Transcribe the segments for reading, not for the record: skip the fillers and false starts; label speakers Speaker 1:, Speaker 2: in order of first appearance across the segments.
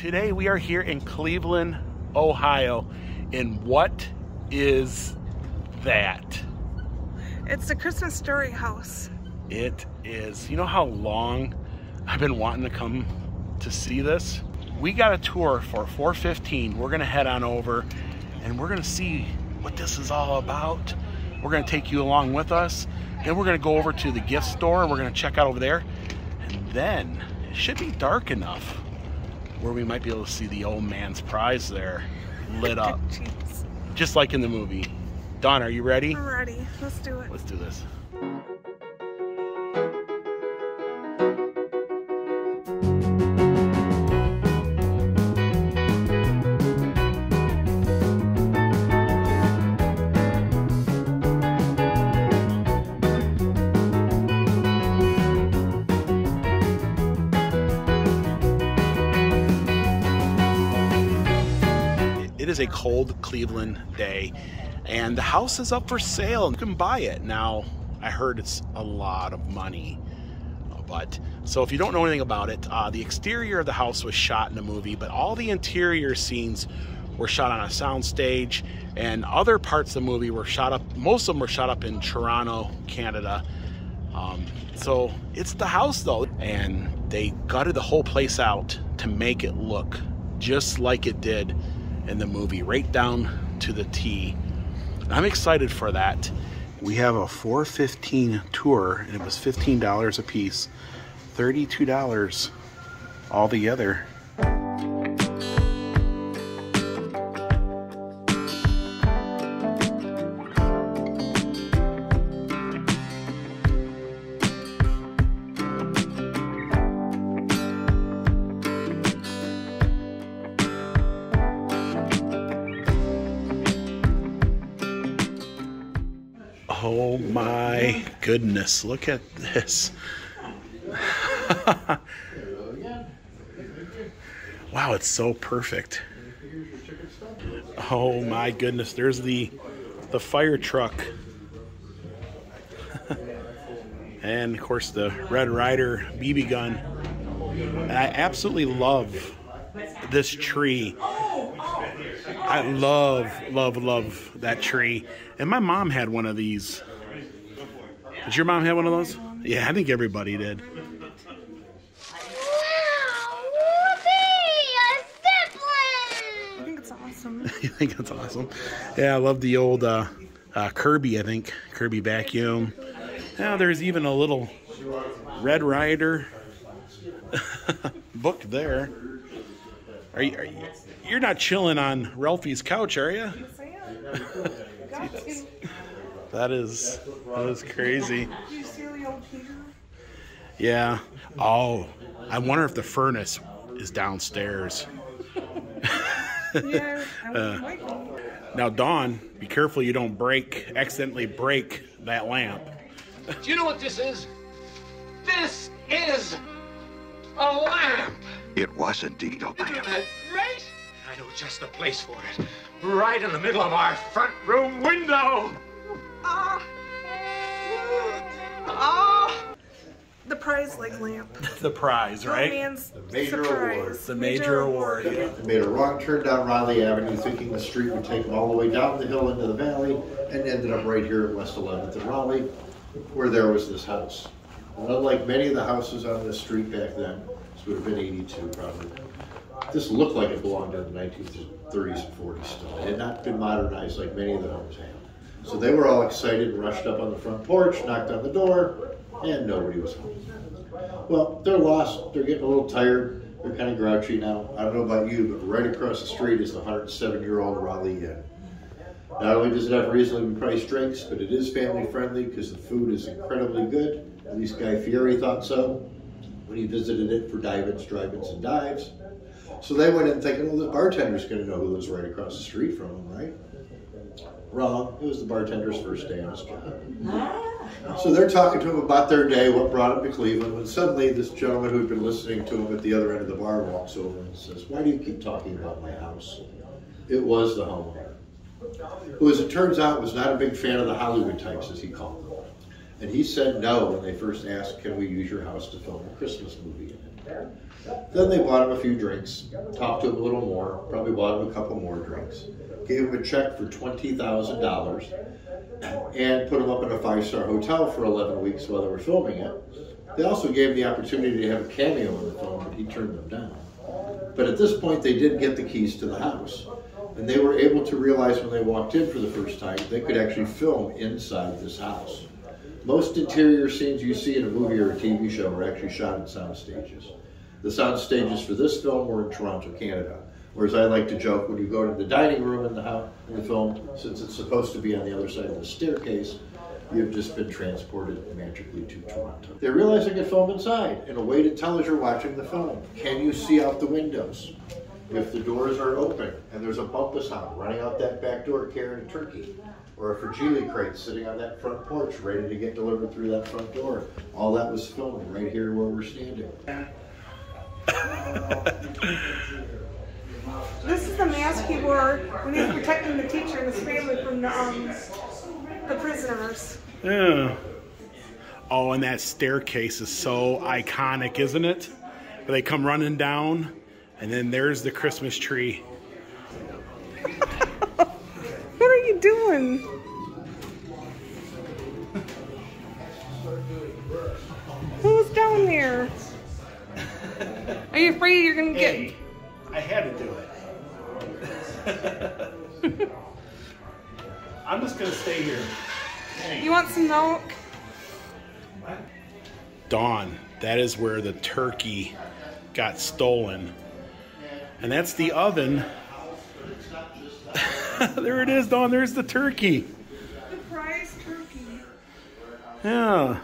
Speaker 1: Today we are here in Cleveland, Ohio, and what is that?
Speaker 2: It's the Christmas Story House.
Speaker 1: It is. You know how long I've been wanting to come to see this? We got a tour for 4:15. We're gonna head on over and we're gonna see what this is all about. We're gonna take you along with us. Then we're gonna go over to the gift store. We're gonna check out over there. And then it should be dark enough where we might be able to see the old man's prize there lit up.
Speaker 2: Jeez.
Speaker 1: Just like in the movie. Dawn, are you ready?
Speaker 2: I'm ready. Let's do it.
Speaker 1: Let's do this. It is a cold Cleveland day and the house is up for sale. You can buy it. Now, I heard it's a lot of money. So if you don't know anything about it, the exterior of the house was shot in a movie, but all the interior scenes were shot on a soundstage, and other parts of the movie were shot up, most of them were shot up in Toronto, Canada. So it's the house though, and they gutted the whole place out to make it look just like it did in the movie, right down to the T. I'm excited for that. We have a 4:15 tour, and it was $15 a piece, $32 altogether. Oh my goodness, look at this. Wow, it's so perfect. Oh my goodness, there's the fire truck. And of course the Red Ryder BB gun. And I absolutely love this tree. I love that tree. And my mom had one of these. Did your mom have one of those? Yeah, I think everybody did.
Speaker 3: Wow, whoopee! A sibling!
Speaker 2: I think it's awesome.
Speaker 1: You think that's awesome? Yeah, I love the old Kirby, I think. Kirby vacuum. Now there's even a little Red Ryder book there. You're not chilling on Ralphie's couch, are you? That is crazy.
Speaker 2: Do you see the old heater?
Speaker 1: Yeah. Oh, I wonder if the furnace is downstairs.
Speaker 2: Yeah.
Speaker 1: Now, Dawn, be careful you don't accidentally break that lamp.
Speaker 4: Do you know what this is? This is a lamp!
Speaker 5: It was indeed a
Speaker 4: Isn't
Speaker 5: lamp.
Speaker 4: that great? I know just the place for it. Right in the middle of our front room window.
Speaker 2: The prize leg lamp.
Speaker 1: The prize, right?
Speaker 2: Man's
Speaker 6: major award.
Speaker 1: The major award.
Speaker 6: They made a wrong turn down Raleigh Avenue, thinking the street would take them all the way down the hill into the valley, and ended up right here at West 11th and Raleigh, where there was this house. And unlike many of the houses on this street back then, this would have been 82 probably, this looked like it belonged in the 1930s and 40s still. It had not been modernized like many of the homes had. So they were all excited and rushed up on the front porch, knocked on the door, and nobody was home. Well, they're lost, they're getting a little tired, they're kind of grouchy now. I don't know about you, but right across the street is the 107-year-old Raleigh Inn. Not only does it have reasonably priced drinks, but it is family friendly because the food is incredibly good. At least Guy Fieri thought so when he visited it for dive-ins, drive-ins, and dives. So they went in thinking, well, the bartender's going to know who lives right across the street from him, right? Wrong. It was the bartender's first day on his job. So they're talking to him about their day, what brought him to Cleveland, when suddenly this gentleman who'd been listening to him at the other end of the bar walks over and says, "Why do you keep talking about my house?" It was the homeowner, who, as it turns out, was not a big fan of the Hollywood types, as he called them. And he said no when they first asked, "Can we use your house to film a Christmas movie in it?" Then they bought him a few drinks, talked to him a little more, probably bought him a couple more drinks, gave him a check for $20,000, and put him up in a 5-star hotel for 11 weeks while they were filming it. They also gave him the opportunity to have a cameo in the film, but he turned them down. But at this point, they did get the keys to the house. And they were able to realize when they walked in for the first time, they could actually film inside this house. Most interior scenes you see in a movie or a TV show are actually shot in sound stages. The sound stages for this film were in Toronto, Canada. Whereas I like to joke, when you go to the dining room in the film, since it's supposed to be on the other side of the staircase, you've just been transported magically to Toronto. They realized they could film inside, and a way to tell as you're watching the film. Can you see out the windows? If the doors are open and there's a bumpus hound running out that back door carrying a turkey, or a fragile crate sitting on that front porch ready to get delivered through that front door, all that was filmed right here where we're standing.
Speaker 2: This is the mask he wore when he was protecting the teacher and his family from the prisoners.
Speaker 1: Yeah. Oh, and that staircase is so iconic, isn't it? Where they come running down, and then there's the Christmas tree.
Speaker 2: What are you doing? Who's down there? Are you afraid you're gonna get...
Speaker 1: Hey, I had to do it. I'm just gonna stay here. Hey.
Speaker 2: You want some milk?
Speaker 1: Dawn, that is where the turkey got stolen. And that's the oven. There it is, Dawn, there's the turkey.
Speaker 2: The prize turkey.
Speaker 1: Yeah.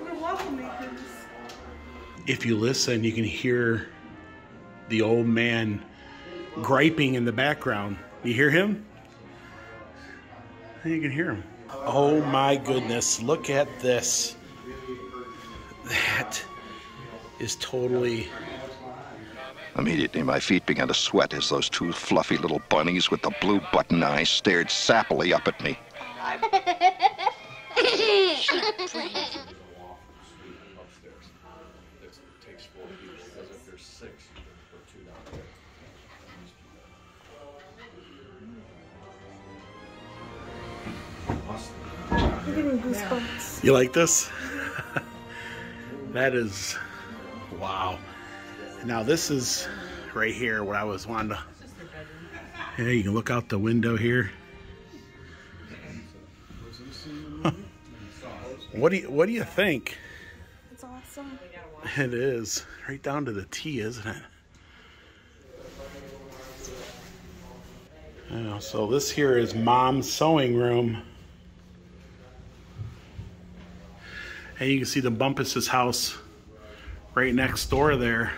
Speaker 2: We're waffle makers.
Speaker 1: If you listen, you can hear the old man griping in the background. You hear him? You can hear him. Oh my goodness, look at this. That is totally...
Speaker 5: Immediately, my feet began to sweat as those two fluffy little bunnies with the blue button eyes stared sappily up at me.
Speaker 2: I'm getting goosebumps.
Speaker 1: You like this? That is... wow. Now this is right here what I was wanting to... Yeah, you can look out the window here. What do you think?
Speaker 2: It's awesome.
Speaker 1: It is. Right down to the T, isn't it? Oh, so this here is Mom's sewing room. And you can see the Bumpus's house right next door there.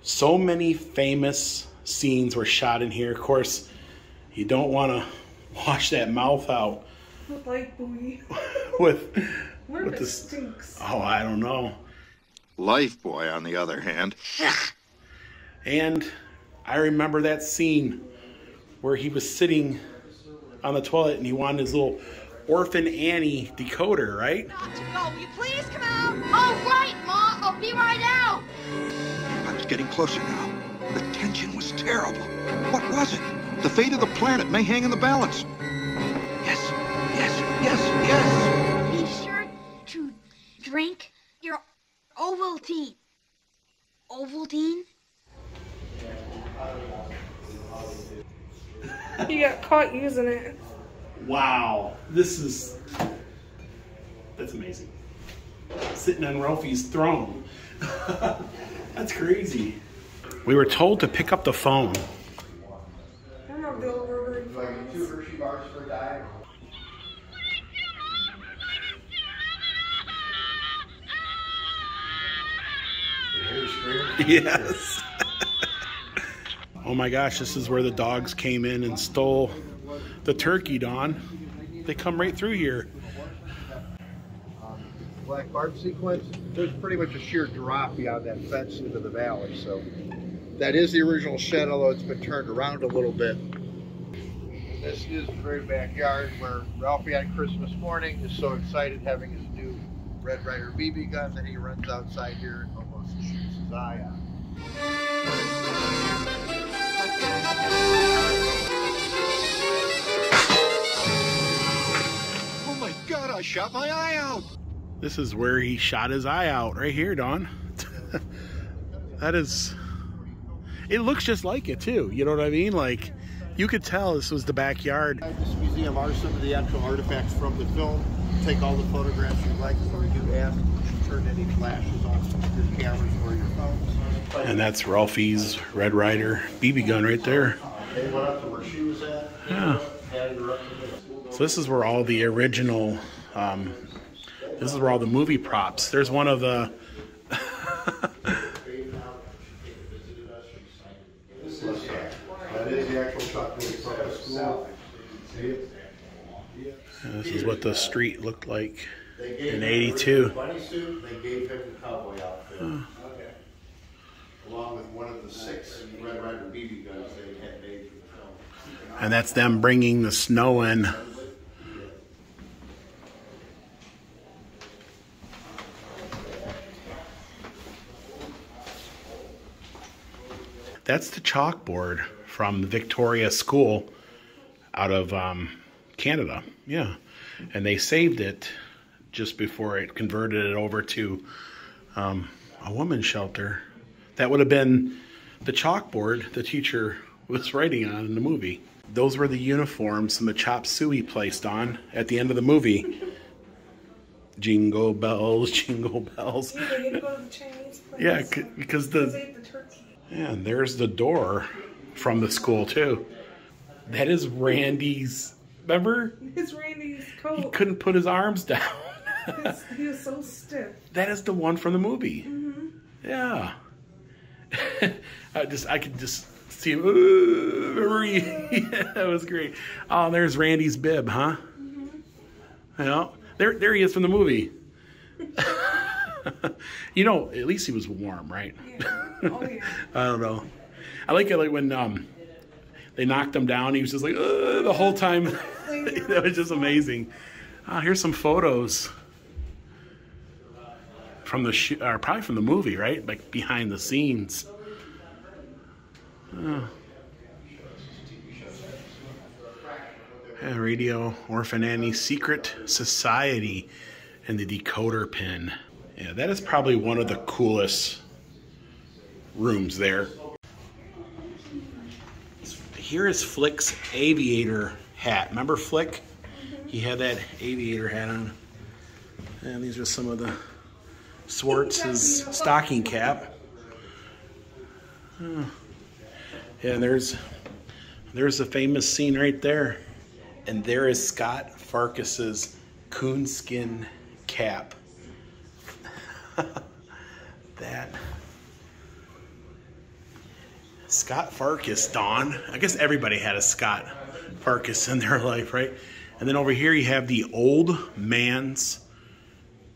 Speaker 1: So many famous scenes were shot in here. Of course, you don't want to wash that mouth out.
Speaker 2: With light buoy.
Speaker 1: with
Speaker 2: It stinks.
Speaker 1: Oh, I don't know.
Speaker 5: Lifebuoy, on the other hand.
Speaker 1: And I remember that scene where he was sitting on the toilet and he wanted his little Orphan Annie decoder, right?
Speaker 3: Will you please come out? All right, Ma. I'll be right out.
Speaker 5: I was getting closer now. The tension was terrible. What was it? The fate of the planet may hang in the balance. Yes, yes, yes, yes.
Speaker 3: Be sure to drink your Ovaltine. Ovaltine?
Speaker 2: He got caught using it.
Speaker 1: Wow, that's amazing. Sitting on Ralphie's throne. That's crazy. We were told to pick up the phone.
Speaker 2: I don't know if they'll ever really find
Speaker 6: Two Hershey bars for a dime.
Speaker 1: Yes. Oh my gosh, this is where the dogs came in and stole the turkey, Dawn. They come right through here.
Speaker 6: Black barb sequence, there's pretty much a sheer drop beyond that fence into the valley, so that is the original shed, although it's been turned around a little bit. This is the very backyard where Ralphie on Christmas morning is so excited having his new Red Ryder BB gun that he runs outside here and almost shoots his eye out.
Speaker 5: Oh my God, I shot my eye out.
Speaker 1: This is where he shot his eye out, right here, Don. That is, it looks just like it too, you know what I mean? Like, you could tell this was the backyard.
Speaker 6: This museum are some of the actual artifacts from the film. Take all the photographs you like, and we do ask you turn any flashes off your cameras or your phones.
Speaker 1: And that's Ralphie's Red Ryder BB gun right there.
Speaker 6: They went up to where she was at.
Speaker 1: Yeah.
Speaker 6: Handed her up to the
Speaker 1: So this is where all the original, this is where all the movie props. There's one of the,
Speaker 6: That is the actual shot movie from the school.
Speaker 1: this is what the street looked like
Speaker 6: They gave
Speaker 1: in
Speaker 6: him
Speaker 1: '82.
Speaker 6: a bunny suit, they gave him the cowboy outfit. Along with one of the 6 Red Ryder BB guns they had made for the film.
Speaker 1: And that's them bringing the snow in. That's the chalkboard from the Victoria School out of Canada. Yeah. And they saved it just before it converted it over to a women's shelter. That would have been the chalkboard the teacher was writing on in the movie. Those were the uniforms and the chop suey placed on at the end of the movie. Jingle bells, jingle bells.
Speaker 2: Yeah, they didn't go to the Chinese place.
Speaker 1: Yeah, because
Speaker 2: They ate the turkey.
Speaker 1: yeah, and there's the door from the school too. That is Randy's. Remember?
Speaker 2: It's Randy's
Speaker 1: He
Speaker 2: coat.
Speaker 1: couldn't put his arms down.
Speaker 2: He was so stiff.
Speaker 1: That is the one from the movie.
Speaker 2: Mm-hmm.
Speaker 1: Yeah. I could just see him. Remember? Yeah, that was great. Oh, there's Randy's bib, huh? Mm-hmm. Yeah. There he is from the movie. You know, at least he was warm, right?
Speaker 2: Yeah. Oh, yeah.
Speaker 1: I don't know. I like it like when they knocked him down. He was just like the whole time. That was just amazing. Here's some photos from the or probably from the movie, right? Like behind the scenes. Radio Orphan Annie's Secret Society and the decoder pin. Yeah, that is probably one of the coolest rooms there. Here is Flick's aviator hat. Remember Flick? He had that aviator hat on. And these are some of the Swartz's stocking cap. Yeah, and there's the famous scene right there. And there is Scott Farkus's coonskin cap. That Scott Farkus, Don. I guess everybody had a Scott Farkus in their life, right? And then over here you have the old man's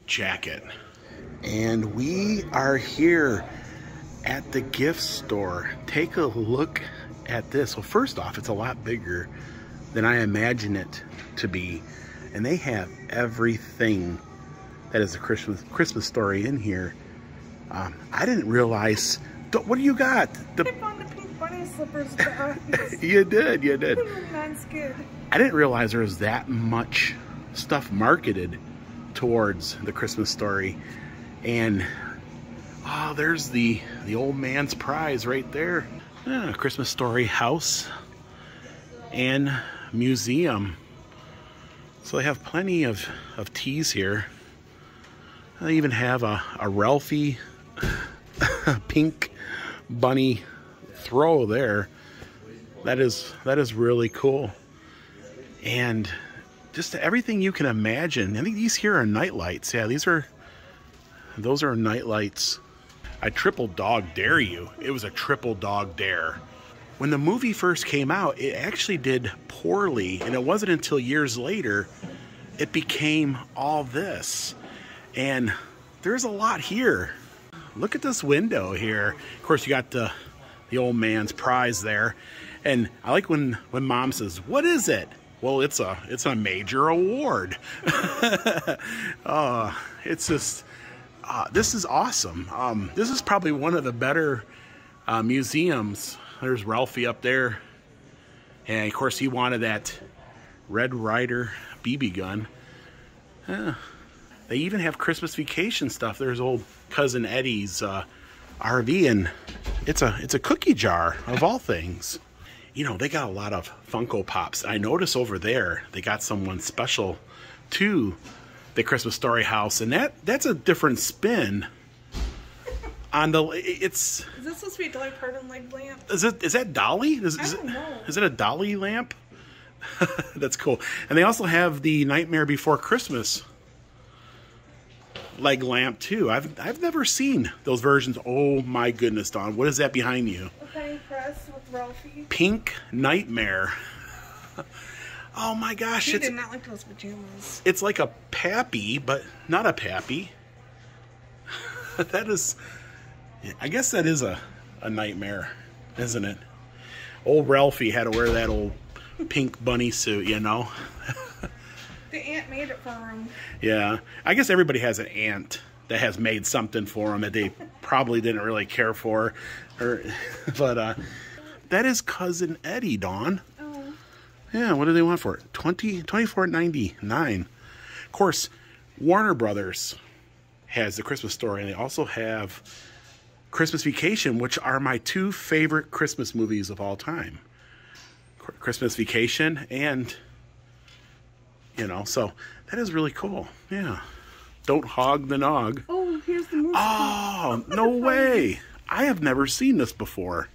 Speaker 1: jacket. And we are here at the gift store. Take a look at this. Well, first off, it's a lot bigger than I imagine it to be. And they have everything that is a Christmas story in here. I didn't realize. What do you got?
Speaker 2: I found the pink bunny slippers.
Speaker 1: You did.
Speaker 2: That's good.
Speaker 1: I didn't realize there was that much stuff marketed towards the Christmas story. And there's the old man's prize right there. Christmas Story house and museum. So they have plenty of teas here. They even have a Ralphie pink bunny throw there. That is really cool. And just everything you can imagine. I think these here are night lights. Yeah, those are night lights. I triple dog dare you. It was a triple dog dare. When the movie first came out, it actually did poorly, and it wasn't until years later it became all this. And there's a lot here. Look at this window here. Of course, you got the old man's prize there. And I like when Mom says, "What is it?" Well, it's a major award. It's just, this is awesome. This is probably one of the better museums. There's Ralphie up there. And of course he wanted that Red Ryder BB gun. They even have Christmas Vacation stuff. There's old Cousin Eddie's RV, and it's a cookie jar of all things. You know, they got a lot of Funko Pops. I notice over there they got someone special to the Christmas Story house, and that's a different spin on the. Is
Speaker 2: this supposed to be a Dolly Parton leg lamp?
Speaker 1: Is that Dolly? I
Speaker 2: don't know.
Speaker 1: Is it a Dolly lamp? That's cool. And they also have the Nightmare Before Christmas leg lamp too. I've never seen those versions. Oh my goodness, Dawn, what is that behind you?
Speaker 2: A penny press with Ralphie.
Speaker 1: Pink Nightmare. Oh my gosh,
Speaker 2: He did not like those pajamas.
Speaker 1: It's like a pappy, but not a pappy. That is, I guess that is a nightmare, isn't it? Old Ralphie had to wear that old pink bunny suit, you know.
Speaker 2: The aunt made it for him.
Speaker 1: Yeah, I guess everybody has an aunt that has made something for them that they probably didn't really care for, but that is Cousin Eddie, Dawn.
Speaker 2: Oh.
Speaker 1: Yeah, what do they want for it? $24.99. Of course, Warner Brothers has the Christmas Story, and they also have Christmas Vacation, which are my two favorite Christmas movies of all time. Christmas Vacation and, you know, so that is really cool. Yeah. Don't hog the nog.
Speaker 2: Oh, here's the movie.
Speaker 1: Oh, no way. I have never seen this before.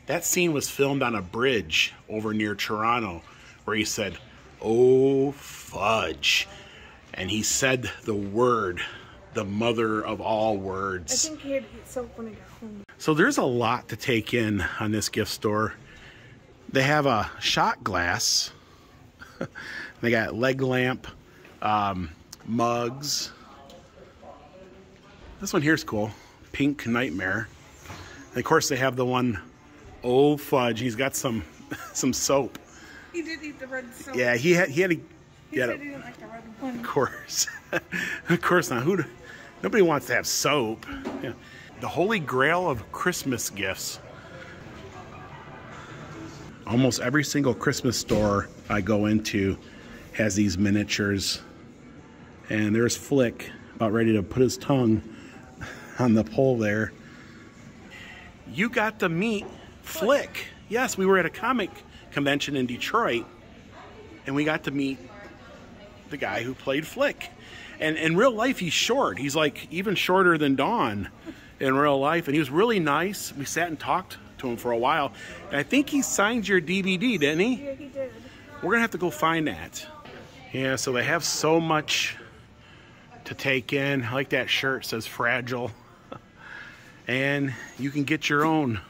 Speaker 1: That scene was filmed on a bridge over near Toronto where he said, "Oh, fudge." And he said the word, the mother of all words.
Speaker 2: I think he had to eat soap when he got home.
Speaker 1: So there's a lot to take in on this gift store. They have a shot glass. They got leg lamp, mugs. This one here's cool. Pink Nightmare. And of course they have the one, oh fudge. He's got some soap.
Speaker 2: He did eat the red soap.
Speaker 1: Yeah, he had to.
Speaker 2: He said he didn't like the red one.
Speaker 1: Of course. Of course not. Nobody wants to have soap. Yeah. The Holy Grail of Christmas gifts. Almost every single Christmas store I go into has these miniatures. And there's Flick about ready to put his tongue on the pole there. You got to meet Flick. Yes, we were at a comic convention in Detroit, and we got to meet the guy who played Flick. And in real life, he's short. He's like even shorter than Dawn in real life. And he was really nice. We sat and talked to him for a while. And I think he signed your DVD, didn't he?
Speaker 2: Yeah, he did.
Speaker 1: We're going to have to go find that. Yeah, so they have so much to take in. I like that shirt. It says Fragile. And you can get your own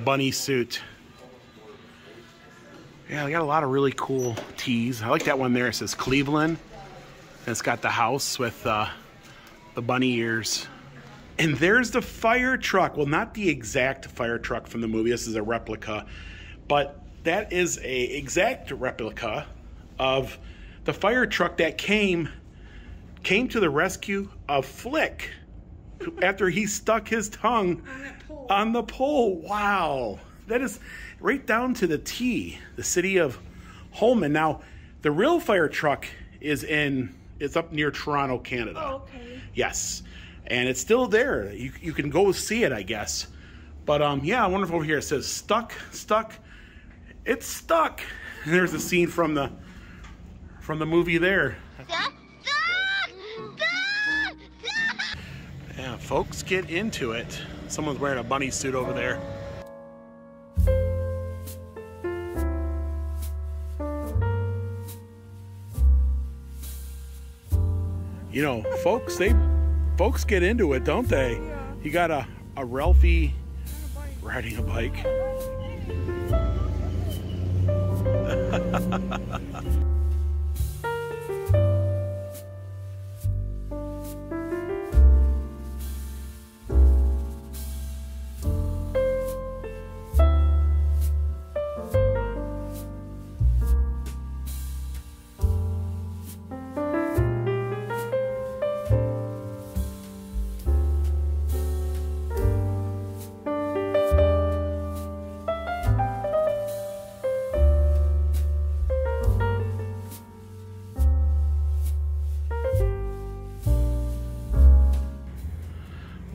Speaker 1: bunny suit. Yeah, they got a lot of really cool tees. I like that one there. It says Cleveland. And it's got the house with the bunny ears. And there's the fire truck. Well, not the exact fire truck from the movie. This is a replica. But that is an exact replica of the fire truck that came to the rescue of Flick after he stuck his tongue on the pole. Wow. That is right down to the T, the city of Holman. Now, the real fire truck is up near Toronto, Canada.
Speaker 2: Oh, okay.
Speaker 1: Yes. And it's still there. You can go see it, I guess. But yeah, I wonder if over here it says stuck. It's stuck. And there's a scene from the movie there. Yeah, folks, get into it. Someone's wearing a bunny suit over there. You know, folks get into it, don't they?
Speaker 2: Yeah.
Speaker 1: You got a Ralphie riding a bike.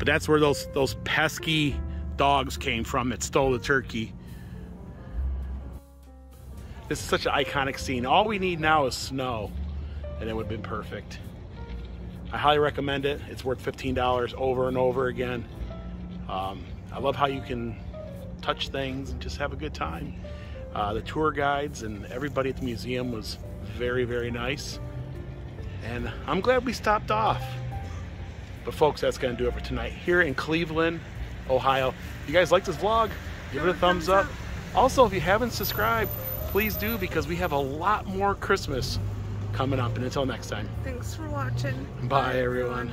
Speaker 1: But that's where those pesky dogs came from that stole the turkey. This is such an iconic scene. All we need now is snow, and it would have been perfect. I highly recommend it. It's worth $15 over and over again. I love how you can touch things and just have a good time. The tour guides and everybody at the museum was very, very nice. And I'm glad we stopped off. But folks, that's going to do it for tonight here in Cleveland, Ohio. If you guys like this vlog, give it a thumbs up. Also, if you haven't subscribed, please do, because we have a lot more Christmas coming up. And until next time.
Speaker 2: Thanks for watching.
Speaker 1: Bye everyone.